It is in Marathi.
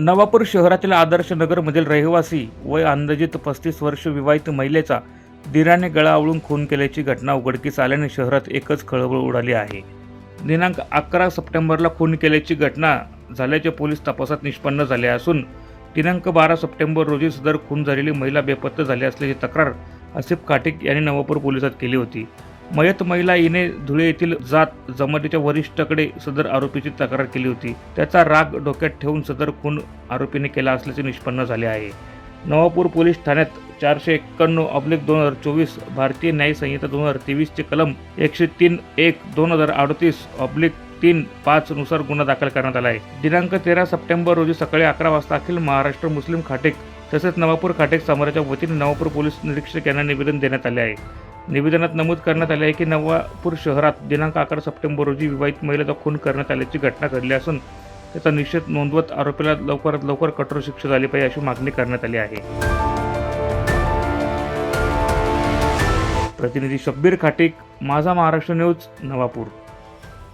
नवापूर शहरातील आदर्श नगरमधील रहिवासी वय अंदाजित 35 वर्ष विवाहित महिलेचा दिराने गळा आवळून खून केल्याची घटना उघडकीस आल्याने शहरात एकच खळबळ उडाली आहे. दिनांक 11 सप्टेंबरला खून केल्याची घटना झाल्याचे पोलीस तपासात निष्पन्न झाले असून दिनांक 12 सप्टेंबर रोजी सदर खून झालेली महिला बेपत्ता झाली असल्याची तक्रार आसिफ काटिक यांनी नवापूर पोलिसात केली होती. मयत महिला हिने धुळे येथील जात जमातीच्या वरिष्ठाकडे सदर आरोपीची तक्रार केली होती. त्याचा राग डोक्यात ठेवून सदर खून आरोपीने केला असल्याचे निष्पन्न झाले आहे. नवापूर पोलीस ठाण्यात 491/2024 भारतीय न्याय संहिता 2023 चे कलम 103(1) 2038/3-5 नुसार गुन्हा दाखल करण्यात आला आहे. दिनांक 13 सप्टेंबर रोजी सकाळी 11 वाजता अखिल महाराष्ट्र मुस्लिम खाटेक तसेच नवापूर खाटेक समाजाच्या वतीने नवापूर पोलीस निरीक्षक यांना निवेदन देण्यात आले आहे. निवेदनात नमूद करण्यात आले आहे की नवापूर शहरात दिनांक 11 सप्टेंबर रोजी विवाहित महिलेचा खून करण्यात आल्याची घटना घडली असून त्याचा निषेध नोंदवत आरोपीला लवकरात लवकर कठोर शिक्षा झाली पाहिजे अशी मागणी करण्यात आली आहे. प्रतिनिधी शब्बीर खाटिक, माझा महाराष्ट्र न्यूज, नवापूर.